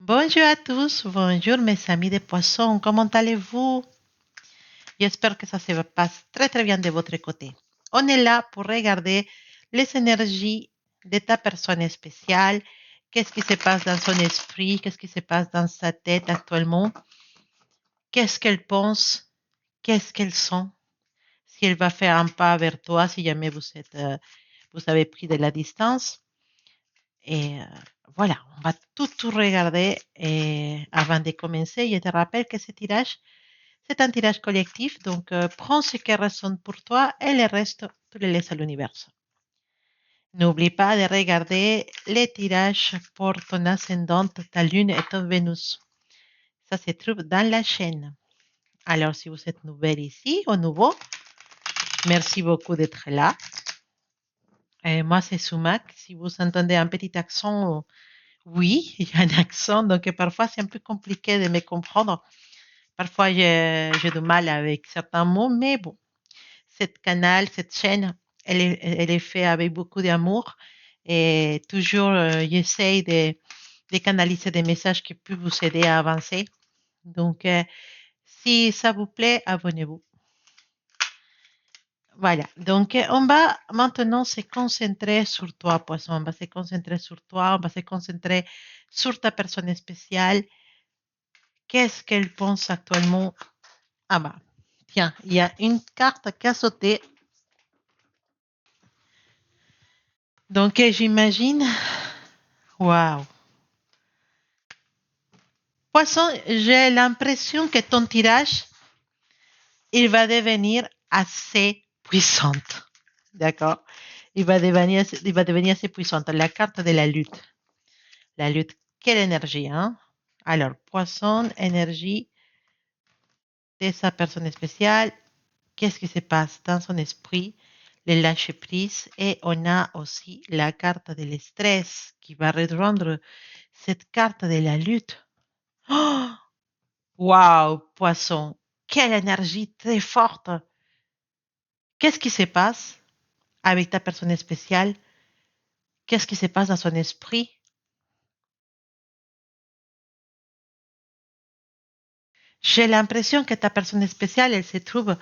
Bonjour à tous, bonjour mes amis des poissons, comment allez-vous? J'espère que ça se passe très très bien de votre côté. On est là pour regarder les énergies de ta personne spéciale, qu'est-ce qui se passe dans son esprit, qu'est-ce qui se passe dans sa tête actuellement, qu'est-ce qu'elle pense, qu'est-ce qu'elle sent, si elle va faire un pas vers toi, si jamais vous avez pris de la distance. Et voilà, on va tout regarder avant de commencer. Je te rappelle que ce tirage, c'est un tirage collectif, donc prends ce qui résonne pour toi et le reste, tu le laisses à l'univers. N'oublie pas de regarder les tirages pour ton ascendante, ta lune et ton Vénus. Ça se trouve dans la chaîne. Alors, si vous êtes nouvelle ici ou nouveau, merci beaucoup d'être là. Et moi, c'est Sumac. Si vous entendez un petit accent, oui, il y a un accent, donc parfois c'est un peu compliqué de me comprendre. Parfois, j'ai du mal avec certains mots, mais bon, cette canal, cette chaîne, elle est faite avec beaucoup d'amour et toujours, j'essaye de canaliser des messages qui peuvent vous aider à avancer. Donc, si ça vous plaît, abonnez-vous. Voilà, donc on va maintenant se concentrer sur toi, poisson. On va se concentrer sur toi, on va se concentrer sur ta personne spéciale. Qu'est-ce qu'elle pense actuellement? Ah bah, tiens, il y a une carte qui a sauté. Donc, j'imagine. Waouh. Poisson, j'ai l'impression que ton tirage, il va devenir assez puissante. D'accord? Il va devenir assez puissante. La carte de la lutte. La lutte, quelle énergie, hein? Alors, poisson, énergie de sa personne spéciale. Qu'est-ce qui se passe dans son esprit? Le lâcher prise. Et on a aussi la carte de l'estress qui va rejoindre cette carte de la lutte. Oh, waouh, poisson, quelle énergie très forte. Qu'est-ce qui se passe avec ta personne spéciale? Qu'est-ce qui se passe dans son esprit? J'ai l'impression que ta personne spéciale, elle se trouve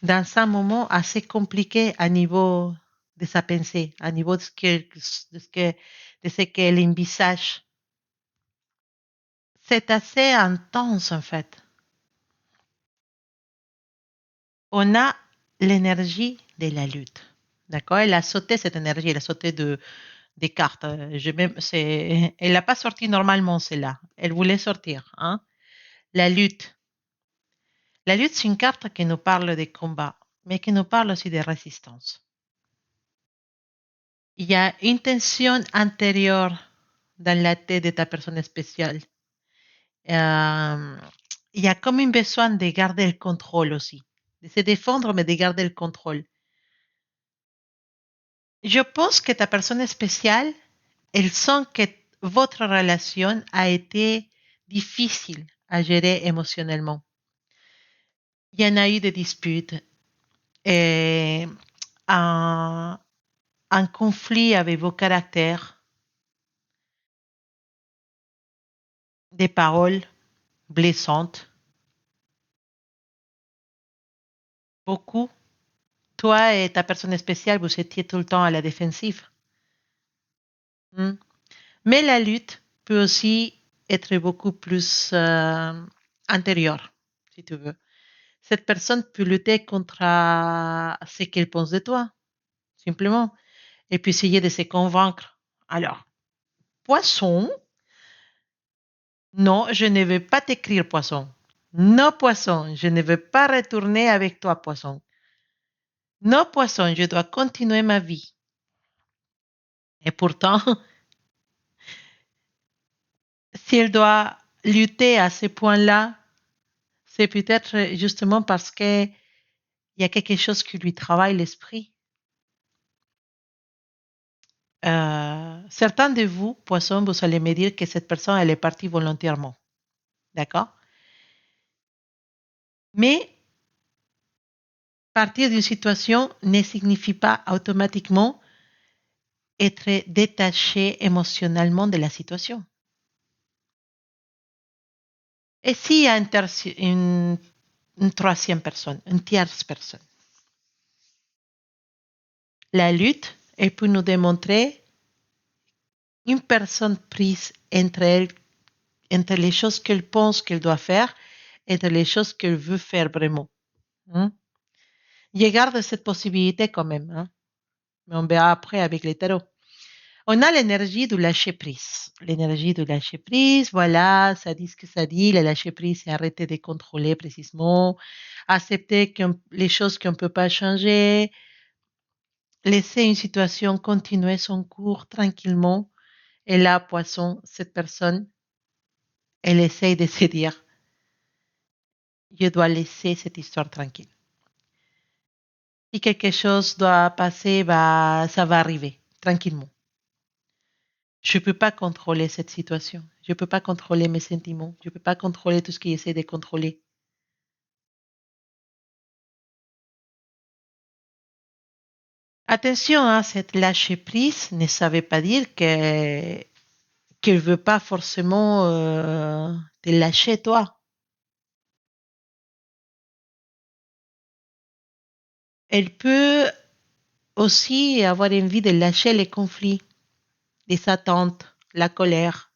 dans un moment assez compliqué à niveau de sa pensée, à niveau de ce qu'elle envisage. C'est assez intense en fait. On a l'énergie de la lutte. D'accord? Elle a sauté cette énergie, elle a sauté des cartes. Elle n'a pas sorti normalement celle-là. Elle voulait sortir. Hein? La lutte. La lutte, c'est une carte qui nous parle des combats, mais qui nous parle aussi de résistance. Il y a une tension intérieure dans la tête de ta personne spéciale. Euh, il y a comme un besoin de garder le contrôle aussi, de se défendre, mais de garder le contrôle. Je pense que ta personne spéciale, elle sent que votre relation a été difficile à gérer émotionnellement. Il y en a eu des disputes, et un, un conflit avec vos caractères, des paroles blessantes, beaucoup. Toi et ta personne spéciale, vous étiez tout le temps à la défensive. Hmm. Mais la lutte peut aussi être beaucoup plus intérieure, si tu veux. Cette personne peut lutter contre ce qu'elle pense de toi, simplement, et puis essayer de se convaincre. Alors, poisson, non, je ne vais pas t'écrire, poisson. Non, poisson, je ne veux pas retourner avec toi, poisson. Non, poisson, je dois continuer ma vie. Et pourtant, si elle doit lutter à ce point-là, c'est peut-être justement parce qu'il y a quelque chose qui lui travaille l'esprit. Certains de vous, poissons, vous allez me dire que cette personne, elle est partie volontairement. D'accord? Mais partir d'une situation ne signifie pas automatiquement être détaché émotionnellement de la situation. Et s'il y a une troisième personne, une tierce personne, la lutte, elle peut nous démontrer une personne prise entre elle, entre les choses qu'elle pense qu'elle doit faire, entre les choses qu'elle veut faire vraiment. Hein. Je garde cette possibilité quand même, hein. Mais on verra après avec les tarots. On a l'énergie du lâcher prise. L'énergie du lâcher prise, voilà, ça dit ce que ça dit. Le lâcher prise, c'est arrêter de contrôler précisément, accepter les choses qu'on ne peut pas changer, laisser une situation continuer son cours tranquillement. Et là, poisson, cette personne, elle essaye de se dire, je dois laisser cette histoire tranquille. Si quelque chose doit passer, bah, ça va arriver tranquillement. Je ne peux pas contrôler cette situation. Je ne peux pas contrôler mes sentiments. Je ne peux pas contrôler tout ce qui essaie de contrôler. Attention, hein, cette lâcher prise ne savait pas dire qu'elle ne veut pas forcément te lâcher toi. Elle peut aussi avoir envie de lâcher les conflits, les attentes, la colère.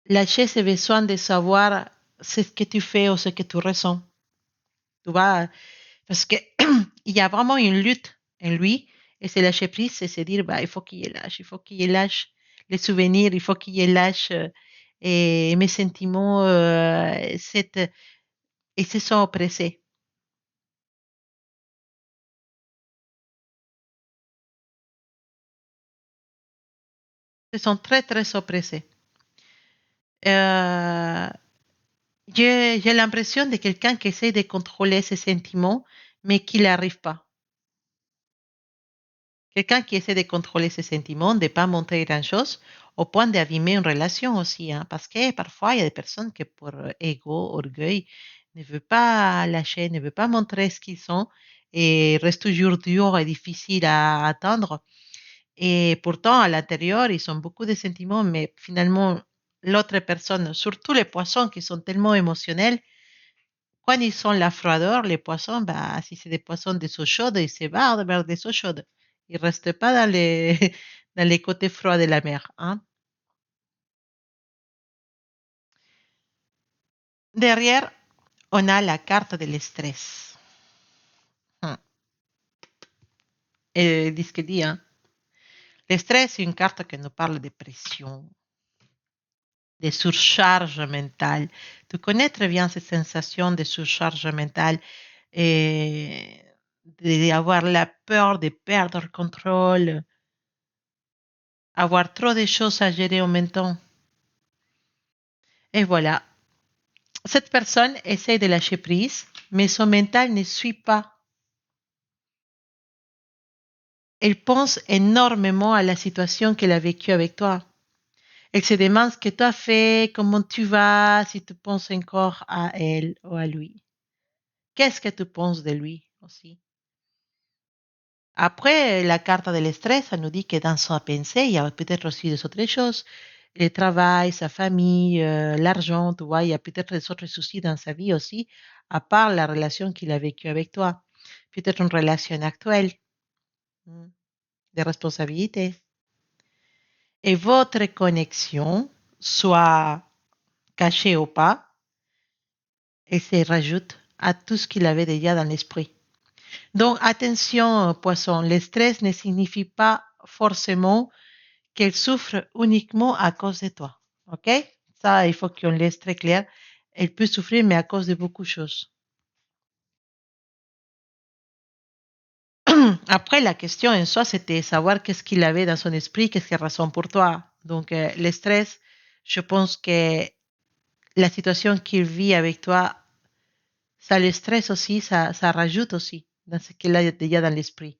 Lâcher ce besoin de savoir ce que tu fais ou ce que tu ressens. Tu vois, parce qu'il y a vraiment une lutte en lui et c'est lâcher prise, c'est se dire, bah, il faut qu'il lâche, il faut qu'il lâche les souvenirs, il faut qu'il lâche et mes sentiments et se sont oppressés. Ils sont très, très oppressés. Euh, j'ai l'impression de quelqu'un qui essaie de contrôler ses sentiments, mais qui n'arrive pas. Quelqu'un qui essaie de contrôler ses sentiments, de ne pas montrer grand-chose, au point d'abîmer une relation aussi. Hein, parce que parfois, il y a des personnes qui, pour ego, orgueil, ne veulent pas lâcher, ne veulent pas montrer ce qu'ils sont et restent toujours durs et difficiles à atteindre. Et pourtant, à l'intérieur, ils ont beaucoup de sentiments, mais finalement, l'autre personne, surtout les poissons qui sont tellement émotionnels, quand ils sont la froideur, les poissons, bah, si c'est des poissons des eaux chaudes, ils se barrent vers des eaux chaudes. Ils ne restent pas dans les, dans les côtés froids de la mer. Hein. Derrière, on a la carte de l'estress. Hum. Et dis ce que dit, hein. L'estress, c'est une carte qui nous parle de pression, de surcharge mentale. Tu connais très bien cette sensation de surcharge mentale et d'avoir la peur de perdre le contrôle, avoir trop de choses à gérer en même temps. Et voilà, cette personne essaie de lâcher prise, mais son mental ne suit pas. Elle pense énormément à la situation qu'elle a vécue avec toi. Elle se demande ce que tu as fait, comment tu vas, si tu penses encore à elle ou à lui. Qu'est-ce que tu penses de lui aussi? Après, la carte de l'estress, ça nous dit que dans sa pensée, il y a peut-être aussi des autres choses. Le travail, sa famille, l'argent, tu vois, il y a peut-être des autres soucis dans sa vie aussi, à part la relation qu'il a vécue avec toi. Peut-être une relation actuelle, mm, des responsabilités. Et votre connexion, soit cachée ou pas, elle se rajoute à tout ce qu'il avait déjà dans l'esprit. Donc, attention, poisson, le stress ne signifie pas forcément qu'elle souffre uniquement à cause de toi. OK? Ça, il faut qu'on laisse très clair. Elle peut souffrir, mais à cause de beaucoup de choses. Après, la question en soi, c'était savoir qu'est-ce qu'il avait dans son esprit, qu'est-ce qu'il ressent pour toi. Donc, le stress, je pense que la situation qu'il vit avec toi, ça le stress aussi, ça rajoute aussi dans ce qu'il a déjà dans l'esprit.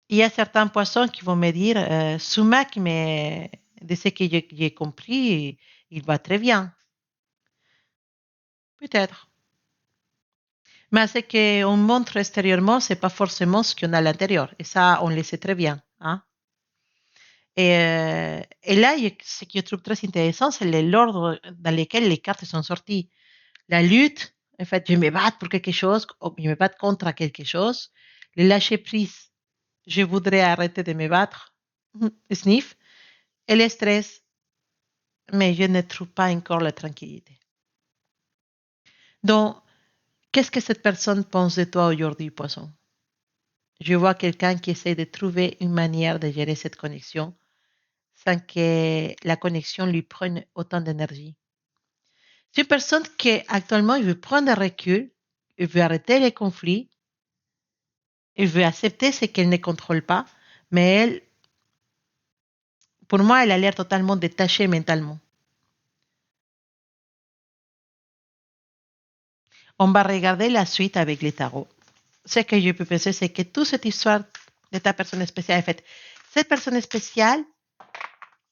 Il y a certains poissons qui vont me dire, Sumac, mais de ce que j'ai compris, il va très bien. Peut-être. Mais ce qu'on montre extérieurement, c'est pas forcément ce qu'on a à l'intérieur. Et ça, on le sait très bien. Hein? Et là, ce que je trouve très intéressant, c'est l'ordre dans lequel les cartes sont sorties. La lutte, en fait, je me bats pour quelque chose, ou je me bats contre quelque chose. Le lâcher prise, je voudrais arrêter de me battre. Sniff. Et le stress, mais je ne trouve pas encore la tranquillité. Donc, qu'est-ce que cette personne pense de toi aujourd'hui, poisson? Je vois quelqu'un qui essaie de trouver une manière de gérer cette connexion sans que la connexion lui prenne autant d'énergie. C'est une personne qui actuellement il veut prendre un recul, il veut arrêter les conflits, il veut accepter ce qu'elle ne contrôle pas, mais elle, pour moi, elle a l'air totalement détachée mentalement. On va regarder la suite avec les tarots. Ce que je peux penser, c'est que toute cette histoire de ta personne spéciale, en fait, cette personne spéciale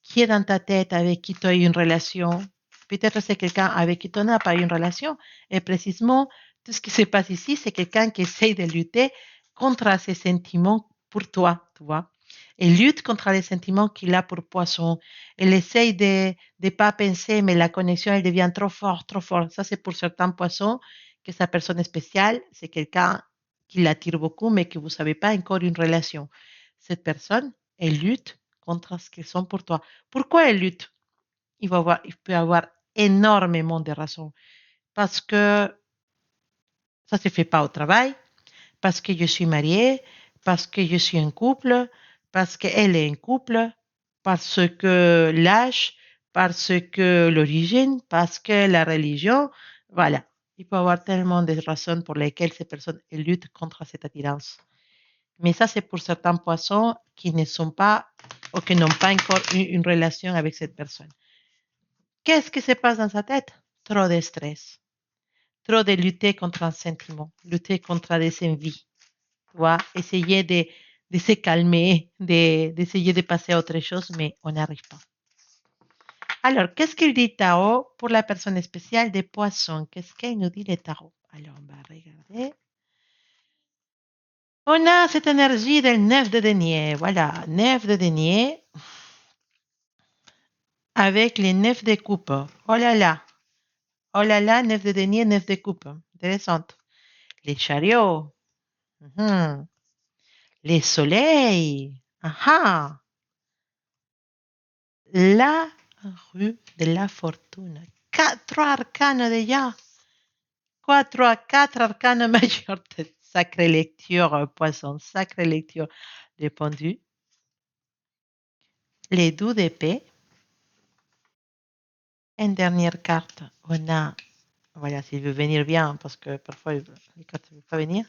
qui est dans ta tête, avec qui tu as eu une relation, peut-être c'est quelqu'un avec qui tu n'as pas eu une relation, et précisément, tout ce qui se passe ici, c'est quelqu'un qui essaye de lutter contre ses sentiments pour toi, tu vois. Et lutte contre les sentiments qu'il a pour Poisson. Elle essaye de ne pas penser, mais la connexion, elle devient trop forte, trop forte. Ça, c'est pour certains poissons que sa personne spéciale, c'est quelqu'un qui l'attire beaucoup, mais que vous ne savez pas encore une relation. Cette personne, elle lutte contre ce qu'ils sont pour toi. Pourquoi elle lutte? Il peut avoir énormément de raisons. Parce que ça ne se fait pas au travail, parce que je suis mariée, parce que je suis en couple, parce qu'elle est en couple, parce que l'âge, parce que l'origine, parce que la religion. Voilà. Il peut y avoir tellement de raisons pour lesquelles ces personnes luttent contre cette attirance. Mais ça, c'est pour certains poissons qui ne sont pas ou qui n'ont pas encore eu une relation avec cette personne. Qu'est-ce qui se passe dans sa tête? Trop de stress, trop de lutter contre un sentiment, lutter contre des envies, tu vois, essayer de se calmer, d'essayer de passer à autre chose, mais on n'arrive pas. Alors, qu'est-ce qu'il dit Tao pour la personne spéciale des poissons? Qu'est-ce qu'il nous dit le Tarot? Alors, on va regarder. On a cette énergie del 9 de denier. Voilà, 9 de denier avec les 9 de coupe. Oh là là, oh là là, 9 de denier, 9 de coupe. Intéressante. Les chariots. Mhm. Les soleils. Aha. La rue de la fortune. Quatre arcanes déjà. Quatre arcanes majeurs. Sacrée lecture, poisson. Sacrée lecture. Les pendus. Les doux d'épée. Une dernière carte. On a, voilà, s'il veut venir bien, parce que parfois les cartes ne veulent pas venir.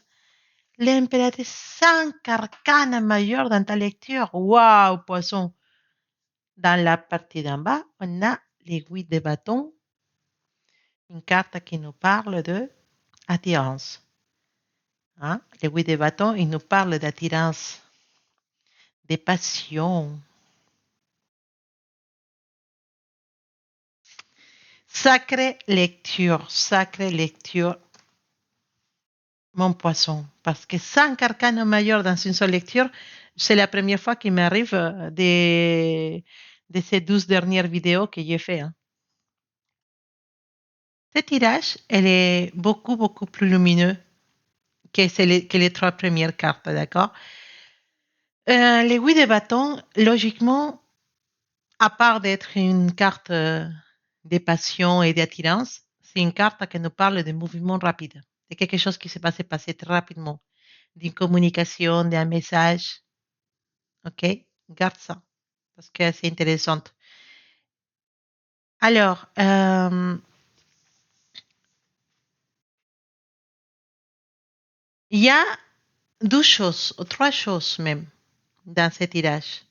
L'impératrice, 5 arcanes majeurs dans ta lecture. Waouh, poisson. Dans la partie d'en bas, on a l'aiguille de bâton, une carte qui nous parle de attirance. Hein? L'aiguille de bâton, il nous parle d'attirance, de passion. Sacrée lecture, mon poisson. Parce que 5 arcanes majeurs dans une seule lecture, c'est la première fois qu'il m'arrive de ces 12 dernières vidéos que j'ai fait. Hein. Ce tirage, elle est beaucoup, beaucoup plus lumineux que les 3 premières cartes, d'accord? L'aiguille de bâton, logiquement, à part d'être une carte de passion et d'attirance, c'est une carte qui nous parle de mouvement rapide, de quelque chose qui se passe passer très rapidement, d'une communication, d'un message. OK? Garde ça, parce que c'est intéressant. Alors, il y a 2 choses, ou 3 choses même, dans ce tirage.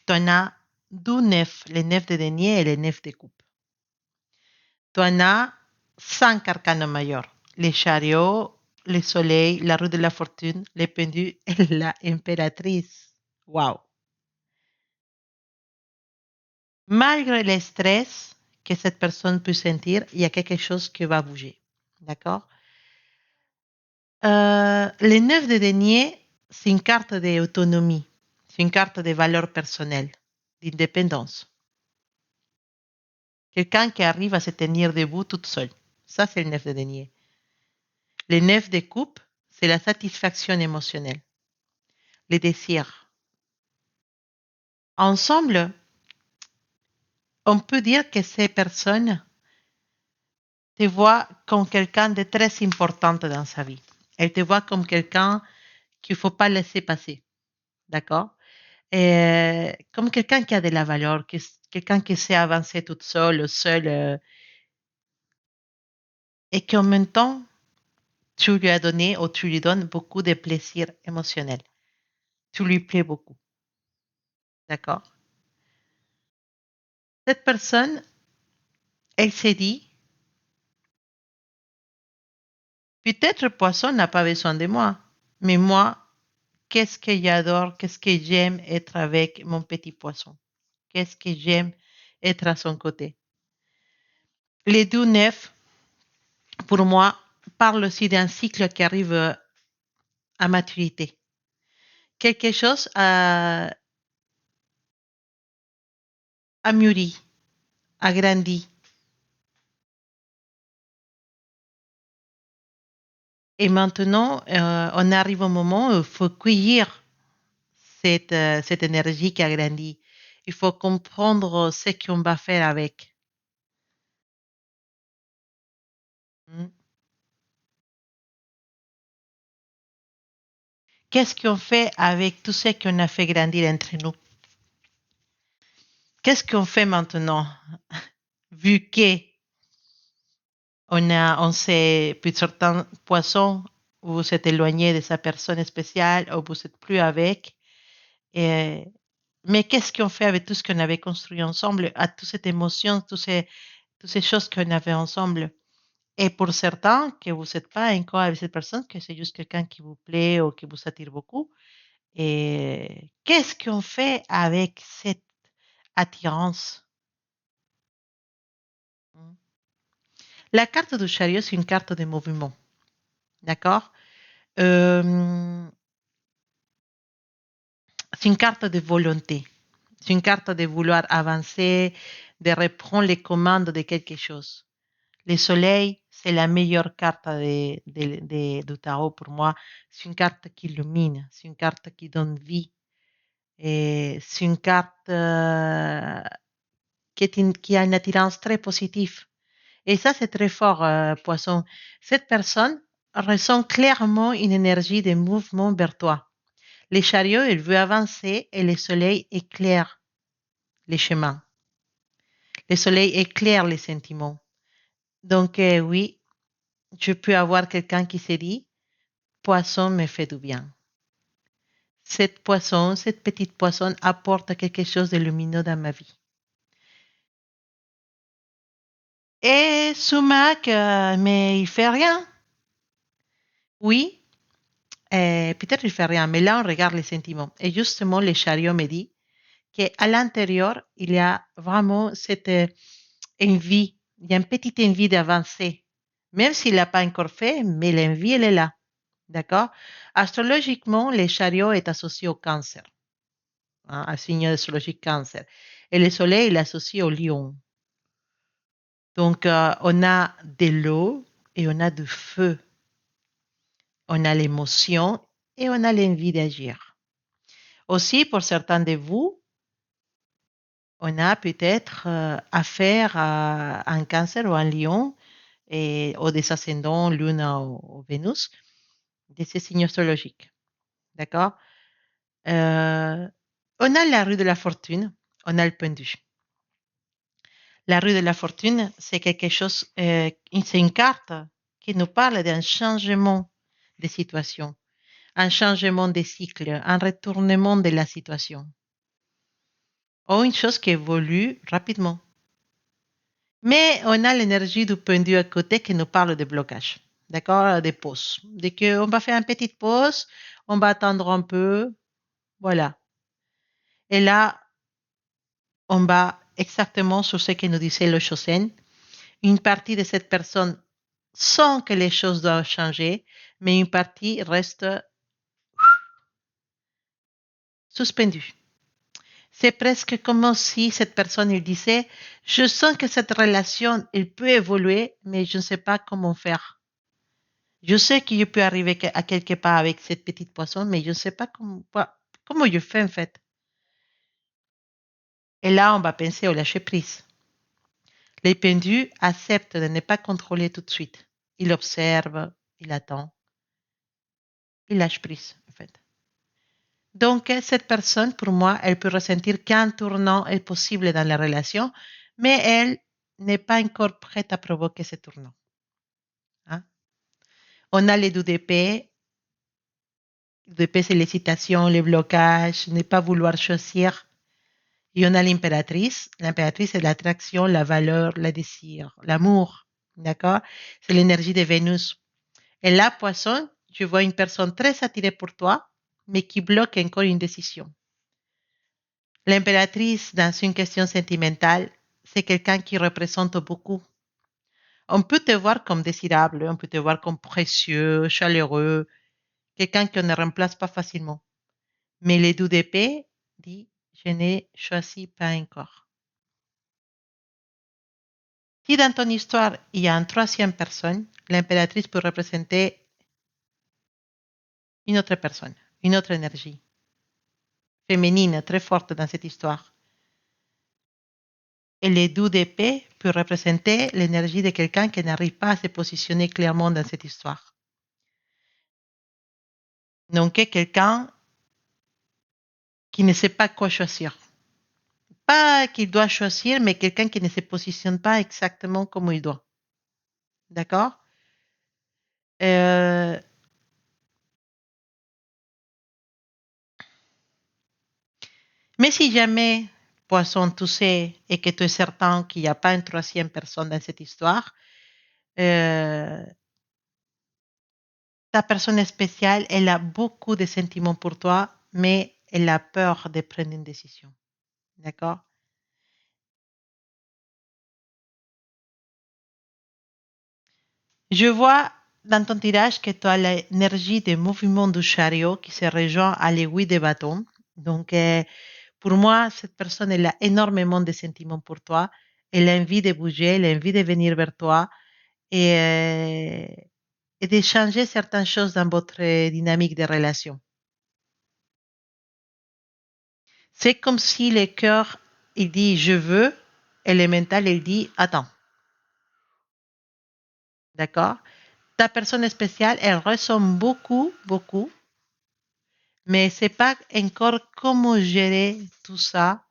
Tu en as 2 nefs, les nefs de denier et les nefs de coupe. Tu en as 5 arcanes majeurs. Les chariots, le soleil, la roue de la fortune, les pendus et la impératrice. Wow. Malgré le stress que cette personne peut sentir, il y a quelque chose qui va bouger. D'accord? Les 9 de denier, c'est une carte d'autonomie. C'est une carte de valeur personnelle, d'indépendance. Quelqu'un qui arrive à se tenir debout toute seule. Ça, c'est le 9 de denier. Le 9 de coupe, c'est la satisfaction émotionnelle, les désirs. Ensemble, on peut dire que ces personnes te voient comme quelqu'un de très important dans sa vie. Elles te voient comme quelqu'un qu'il ne faut pas laisser passer. D'accord? Et comme quelqu'un qui a de la valeur, quelqu'un qui sait avancer toute seule, seul, et qu'en même temps, tu lui as donné ou tu lui donnes beaucoup de plaisir émotionnel. Tu lui plais beaucoup. D'accord? Cette personne, elle s'est dit, peut-être le poisson n'a pas besoin de moi, mais moi, qu'est-ce que j'adore, qu'est-ce que j'aime être avec mon petit poisson? Qu'est-ce que j'aime être à son côté? Les 12 9, pour moi, parlent aussi d'un cycle qui arrive à maturité. Quelque chose a mûri, a grandi. Et maintenant, on arrive au moment où il faut cueillir cette énergie qui a grandi. Il faut comprendre ce qu'on va faire avec. Mm. Qu'est-ce qu'on fait avec tout ce qu'on a fait grandir entre nous? Qu'est-ce qu'on fait maintenant? Vu que on sait, puis certains poissons, vous vous êtes éloigné de sa personne spéciale ou vous n'êtes plus avec. Et, mais qu'est-ce qu'on fait avec tout ce qu'on avait construit ensemble, à toute cette émotion, toutes ces choses qu'on avait ensemble? Et pour certains, que vous n'êtes pas encore avec cette personne, que c'est juste quelqu'un qui vous plaît ou qui vous attire beaucoup, et qu'est-ce qu'on fait avec cette attirance? La carte du chariot, c'est une carte de mouvement. D'accord? Euh, c'est une carte de volonté. C'est une carte de vouloir avancer, de reprendre les commandes de quelque chose. Le soleil, c'est la meilleure carte du tarot pour moi. C'est une carte qui illumine, c'est une carte qui donne vie. Et c'est une carte qui a une attirance très positive. Et ça, c'est très fort, Poisson. Cette personne ressent clairement une énergie de mouvement vers toi. Les chariots, il veut avancer et le soleil éclaire les chemins. Le soleil éclaire les sentiments. Donc, oui, je peux avoir quelqu'un qui se dit, poisson me fait du bien. Cette poisson, cette petite poisson apporte quelque chose de lumineux dans ma vie. Et Sumac, mais il fait rien. Oui, peut-être il fait rien, mais là on regarde les sentiments. Et justement, le chariot me dit qu'à l'intérieur, il y a vraiment cette envie, il y a une petite envie d'avancer, même s'il l'a pas encore fait, mais l'envie, elle est là. D'accord? Astrologiquement, le chariot est associé au cancer, hein, un signe astrologique cancer. Et le soleil, il est associé au lion. Donc, on a de l'eau et on a du feu. On a l'émotion et on a l'envie d'agir. Aussi, pour certains de vous, on a peut-être affaire à un cancer ou un lion ou des ascendants Lune ou Vénus, de ces signes astrologiques. D'accord? On a la rue de la fortune, on a le pendu. La rue de la fortune, c'est quelque chose, c'est une carte qui nous parle d'un changement de situation, un changement de cycle, un retournement de la situation, ou une chose qui évolue rapidement. Mais on a l'énergie du pendu à côté qui nous parle de blocage, d'accord, des pauses. Dès qu'on va faire une petite pause, on va attendre un peu, voilà. Et là, on va exactement sur ce que nous disait le Chosen. Une partie de cette personne sent que les choses doivent changer, mais une partie reste suspendue. C'est presque comme si cette personne il disait, je sens que cette relation, elle peut évoluer, mais je ne sais pas comment faire. Je sais que je peux arriver à quelque part avec cette petite poisson, mais je ne sais pas comment je fais en fait. Et là, on va penser au lâcher prise. Les pendus acceptent de ne pas contrôler tout de suite. Il observe, il attend, il lâche prise en fait. Donc, cette personne, pour moi, elle peut ressentir qu'un tournant est possible dans la relation, mais elle n'est pas encore prête à provoquer ce tournant. Hein. On a les DDP. DDP, c'est l'hésitation, les blocages, ne pas vouloir choisir. Et on a l'impératrice. L'impératrice, c'est l'attraction, la valeur, le désir, l'amour. D'accord? C'est l'énergie de Vénus. Et là, poisson, je vois une personne très attirée pour toi, mais qui bloque encore une décision. L'impératrice, dans une question sentimentale, c'est quelqu'un qui représente beaucoup. On peut te voir comme désirable, on peut te voir comme précieux, chaleureux, quelqu'un qu'on ne remplace pas facilement. Mais les deux d'épée dit, je n'ai choisi pas encore. Si dans ton histoire, il y a une troisième personne, l'impératrice peut représenter une autre personne, une autre énergie féminine très forte dans cette histoire. Et les deux d'épée peut représenter l'énergie de quelqu'un qui n'arrive pas à se positionner clairement dans cette histoire. Donc, quelqu'un qui ne sait pas quoi choisir. Pas qu'il doit choisir, mais quelqu'un qui ne se positionne pas exactement comme il doit. D'accord? Euh, mais si jamais, poisson, tu sais et que tu es certain qu'il n'y a pas une troisième personne dans cette histoire, euh, ta personne spéciale, elle a beaucoup de sentiments pour toi, mais elle a peur de prendre une décision. D'accord? Je vois dans ton tirage que tu as l'énergie des mouvements du chariot qui se rejoint à l'aiguille des bâtons. Donc, pour moi, cette personne, elle a énormément de sentiments pour toi. Elle a envie de bouger, elle a envie de venir vers toi et de changer certaines choses dans votre dynamique de relation. C'est comme si le cœur, il dit je veux, et le mental, il dit attends. D'accord? Ta personne spéciale, elle ressent beaucoup, beaucoup, mais c'est pas encore comment gérer tout ça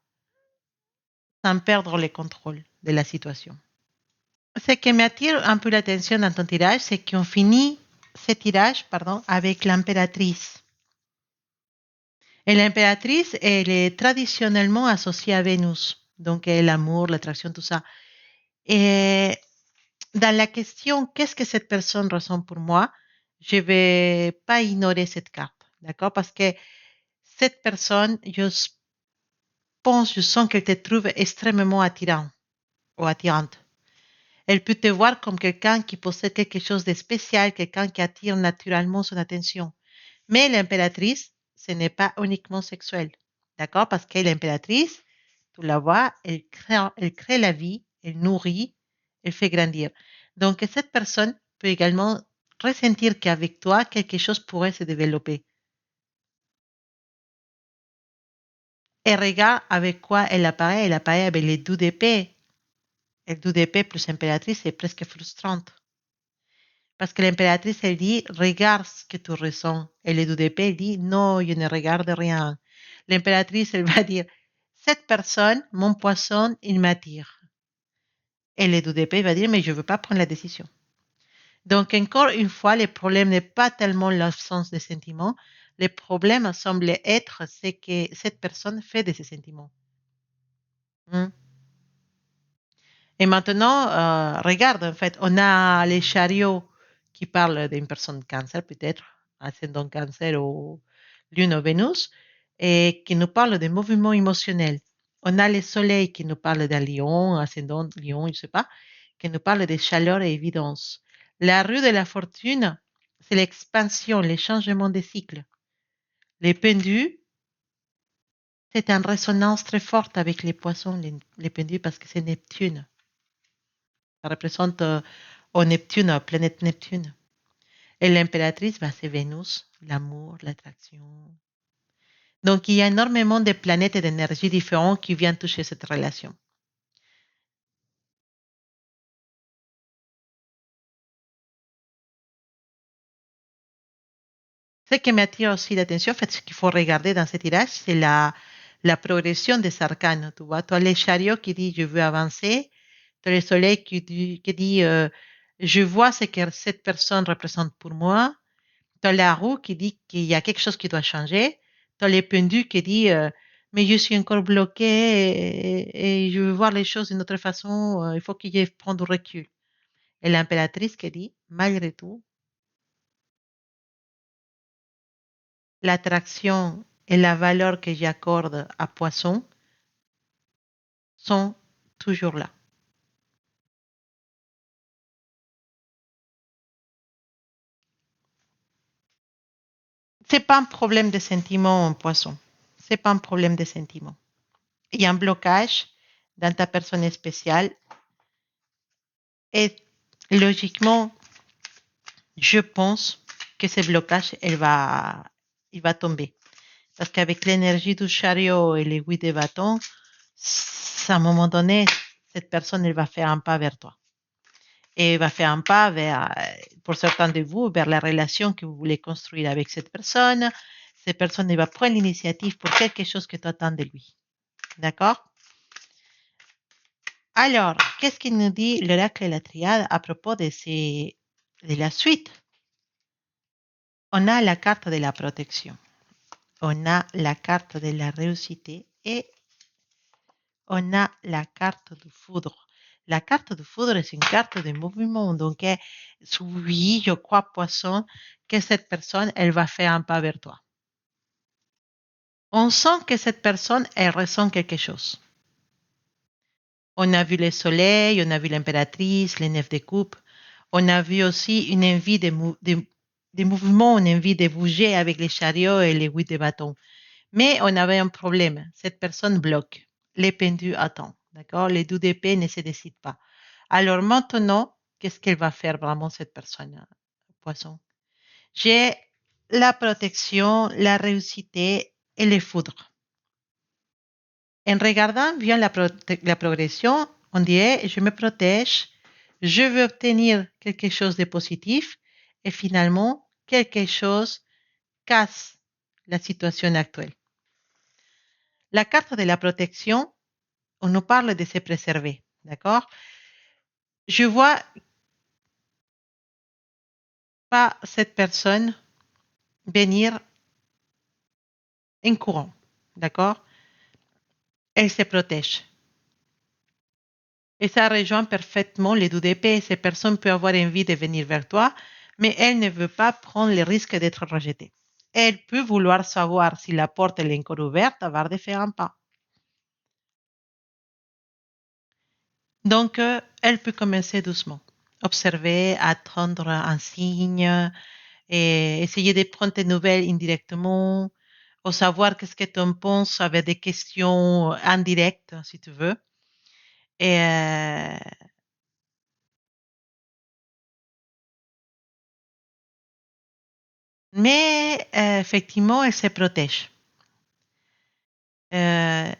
sans perdre le contrôle de la situation. Ce qui m'attire un peu l'attention dans ton tirage, c'est qu'on finit ce tirage, pardon, avec l'impératrice. Et l'impératrice, elle est traditionnellement associée à Vénus, donc l'amour, l'attraction, tout ça. Et dans la question, qu'est-ce que cette personne ressent pour moi, je ne vais pas ignorer cette carte, d'accord? Parce que cette personne, je sens qu'elle te trouve extrêmement attirant ou attirante. Elle peut te voir comme quelqu'un qui possède quelque chose de spécial, quelqu'un qui attire naturellement son attention. Mais l'impératrice, ce n'est pas uniquement sexuel. D'accord? Parce que l'impératrice, tu la vois, elle crée la vie, elle nourrit, elle fait grandir. Donc, cette personne peut également ressentir qu'avec toi, quelque chose pourrait se développer. Et regarde avec quoi elle apparaît avec les deux d'épée. Le deux d'épée plus impératrice, c'est presque frustrante. Parce que l'impératrice, elle dit, regarde ce que tu ressens. Et le d'épée, elle dit, non, je ne regarde rien. L'impératrice, elle va dire, cette personne, mon poisson, il m'attire. Et le d'épée va dire, mais je ne veux pas prendre la décision. Donc, encore une fois, le problème n'est pas tellement l'absence de sentiments. Le problème semble être ce que cette personne fait de ses sentiments. Hmm. Et maintenant, regarde, en fait, on a les chariots qui parlent d'une personne cancer, peut-être, ascendant cancer ou lune ou Vénus, et qui nous parle des mouvements émotionnels. On a le soleil qui nous parle d'un lion, ascendant lion, je ne sais pas, qui nous parle de chaleur et évidence. La rue de la fortune, c'est l'expansion, les changements des cycles. Les pendus, C'est une résonance très forte avec les poissons, les pendules, parce que c'est Neptune. Ça représente au Neptune, la planète Neptune. Et l'impératrice, bah, c'est Vénus, l'amour, l'attraction. Donc, il y a énormément de planètes et d'énergies différentes qui viennent toucher cette relation. Ce qui m'attire aussi l'attention, en fait, ce qu'il faut regarder dans ce tirage, c'est la progression des arcanes. Tu vois, tu as les chariots qui dit je veux avancer, tu as le soleil qui dit je vois ce que cette personne représente pour moi, tu as la roue qui dit qu'il y a quelque chose qui doit changer, tu as les pendus qui dit mais je suis encore bloqué et je veux voir les choses d'une autre façon, il faut qu'il y ait prendre du recul. Et l'impératrice qui dit malgré tout, l'attraction et la valeur que j'accorde à Poisson sont toujours là. C'est pas un problème de sentiment en Poisson. C'est pas un problème de sentiment. Il y a un blocage dans ta personne spéciale et logiquement, je pense que ce blocage, il va tomber. Parce qu'avec l'énergie du chariot et les 8 de bâton, à un moment donné, cette personne, elle va faire un pas vers toi. Et va faire un pas vers, pour certains de vous, vers la relation que vous voulez construire avec cette personne. Cette personne elle va prendre l'initiative pour quelque chose que tu attends de lui. D'accord? Alors, qu'est-ce qu'il nous dit l'oracle et la triade à propos de la suite? On a la carte de la protection, on a la carte de la réussite et on a la carte du foudre. La carte du foudre est une carte de mouvement. Donc, oui, je crois, poisson, que cette personne, elle va faire un pas vers toi. On sent que cette personne, elle ressent quelque chose. On a vu le soleil, on a vu l'impératrice, les neuf de coupe. On a vu aussi une envie de mouvement, une envie de bouger avec les chariots et les 8 de bâton. Mais on avait un problème. Cette personne bloque. Les pendus attendent. D'accord? Les 2 d'épée ne se décident pas. Alors maintenant, qu'est-ce qu'elle va faire vraiment cette personne, poisson? J'ai la protection, la réussite et les foudres. En regardant bien la progression, on dirait je me protège, je veux obtenir quelque chose de positif et finalement, quelque chose casse la situation actuelle. La carte de la protection, on nous parle de se préserver, d'accord? Je vois pas cette personne venir en courant, d'accord? Elle se protège. Et ça rejoint parfaitement les 2 d'épée. Cette personne peut avoir envie de venir vers toi, mais elle ne veut pas prendre le risque d'être rejetée. Elle peut vouloir savoir si la porte est encore ouverte avant de faire un pas. Donc, elle peut commencer doucement. Observer, attendre un signe, et essayer de prendre tes nouvelles indirectement, ou savoir qu'est-ce que tu en penses avec des questions indirectes, si tu veux. Et, mais effectivement, elle se protège. Euh,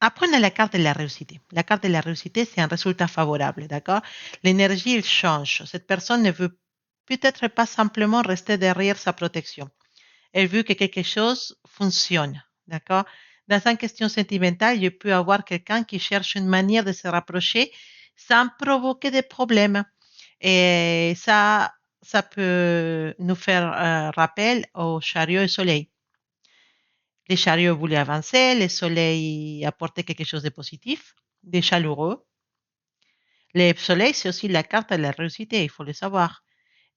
Après, on a la carte de la réussite. La carte de la réussite, c'est un résultat favorable, d'accord? L'énergie, elle change. Cette personne ne veut peut-être pas simplement rester derrière sa protection. Elle veut que quelque chose fonctionne, d'accord? Dans une question sentimentale, je peux avoir quelqu'un qui cherche une manière de se rapprocher sans provoquer des problèmes. Et ça peut nous faire rappel au chariot et au soleil. Les chariots voulaient avancer, le soleil apportait quelque chose de positif, de chaleureux. Le soleil, c'est aussi la carte de la réussite, il faut le savoir.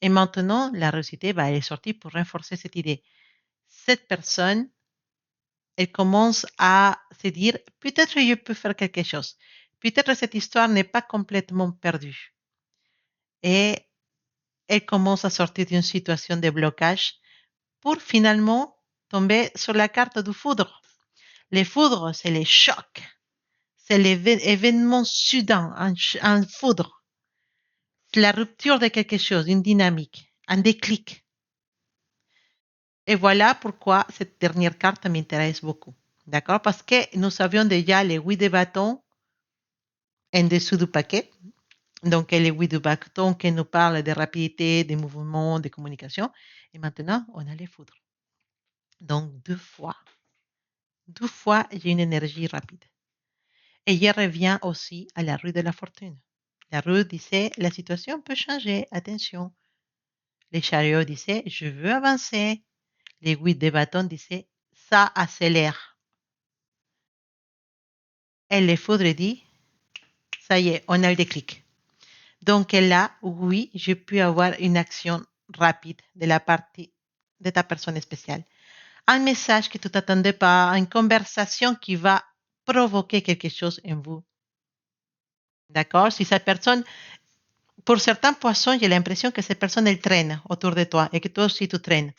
Et maintenant, la réussite, bah, elle est sortie pour renforcer cette idée. Cette personne, elle commence à se dire, peut-être je peux faire quelque chose. Peut-être cette histoire n'est pas complètement perdue. Et elle commence à sortir d'une situation de blocage pour finalement tombé sur la carte du foudre. Les foudres, c'est les chocs. C'est l'événement soudain, un foudre. C'est la rupture de quelque chose, une dynamique, un déclic. Et voilà pourquoi cette dernière carte m'intéresse beaucoup. D'accord? Parce que nous avions déjà les 8 de bâtons en dessous du paquet. Donc, les 8 de bâtons qui nous parlent de rapidité, de mouvement, de communication. Et maintenant, on a les foudres. Donc, deux fois, j'ai une énergie rapide. Et je reviens aussi à la rue de la fortune. La rue disait, la situation peut changer, attention. Les chariots disaient, je veux avancer. Les 8 de bâtons disaient, ça accélère. Et les foudres dit, ça y est, on a eu des clics. Donc là, oui, je peux avoir une action rapide de la partie de ta personne spéciale. Un message que tu t'attendais pas, une conversation qui va provoquer quelque chose en vous. D'accord? Si cette personne, pour certains poissons, j'ai l'impression que cette personne, elle traîne autour de toi et que toi aussi tu traînes.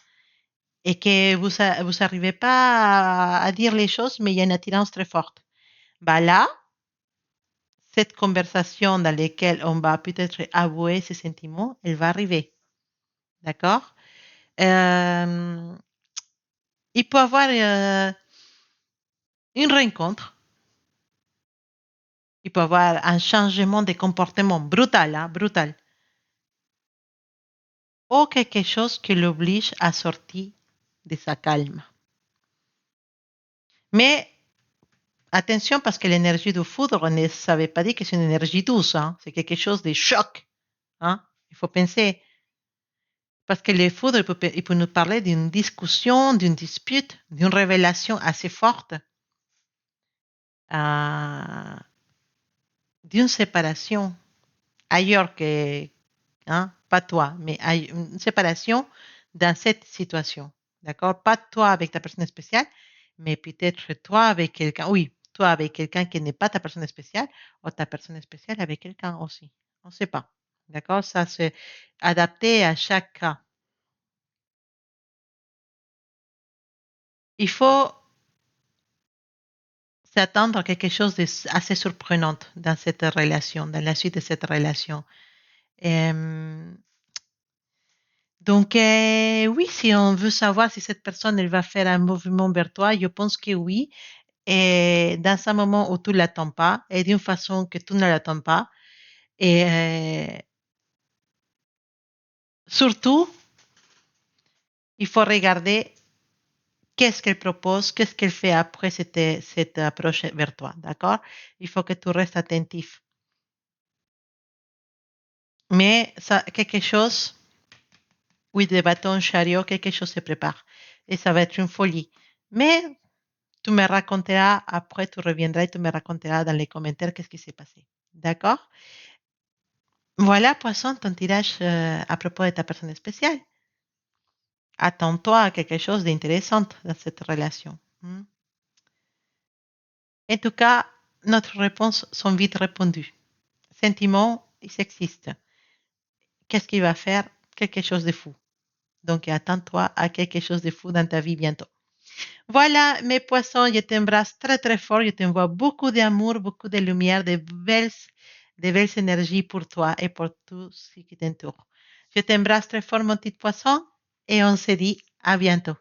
Et que vous arrivez pas à dire les choses, mais il y a une attirance très forte. Bah là, cette conversation dans laquelle on va peut-être avouer ses sentiments, elle va arriver. D'accord? Euh, il peut y avoir une rencontre, il peut y avoir un changement de comportement brutal, hein, brutal, ou quelque chose qui l'oblige à sortir de sa calme. Mais attention parce que l'énergie du foudre ne savait pas dire que c'est une énergie douce, hein, c'est quelque chose de choc. Hein. Il faut penser, parce que le foudre, il peut nous parler d'une discussion, d'une dispute, d'une révélation assez forte, euh, d'une séparation ailleurs que, hein, pas toi, mais une séparation dans cette situation. D'accord? Pas toi avec ta personne spéciale, mais peut-être toi avec quelqu'un. Oui, toi avec quelqu'un qui n'est pas ta personne spéciale, ou ta personne spéciale avec quelqu'un aussi. On ne sait pas. D'accord? Ça, c'est adapté à chaque cas. Il faut s'attendre à quelque chose d'assez surprenant dans cette relation, dans la suite de cette relation. Euh, Donc, oui, si on veut savoir si cette personne, elle va faire un mouvement vers toi, je pense que oui. Et dans un moment où tu ne l'attends pas, et d'une façon que tu ne l'attends pas. Et surtout, il faut regarder qu'est-ce qu'elle propose, qu'est-ce qu'elle fait après cette approche vers toi. D'accord? Il faut que tu restes attentif. Mais ça, quelque chose, oui, des bâtons chariot, quelque chose se prépare. Et ça va être une folie. Mais tu me raconteras, après tu reviendras et tu me raconteras dans les commentaires qu'est-ce qui s'est passé. D'accord? Voilà, Poisson, ton tirage à propos de ta personne spéciale. Attends-toi à quelque chose d'intéressant dans cette relation. Hmm. En tout cas, notre réponse sont vite répondues. Sentiments, ils existent. Qu'est-ce qu'il va faire? Quelque chose de fou. Donc, attends-toi à quelque chose de fou dans ta vie bientôt. Voilà, mes poissons, je t'embrasse très très fort. Je t'envoie beaucoup d'amour, beaucoup de lumière, de belles énergies pour toi et pour tous ceux qui t'entourent. Je t'embrasse très fort, mon petit poisson, et on se dit à bientôt.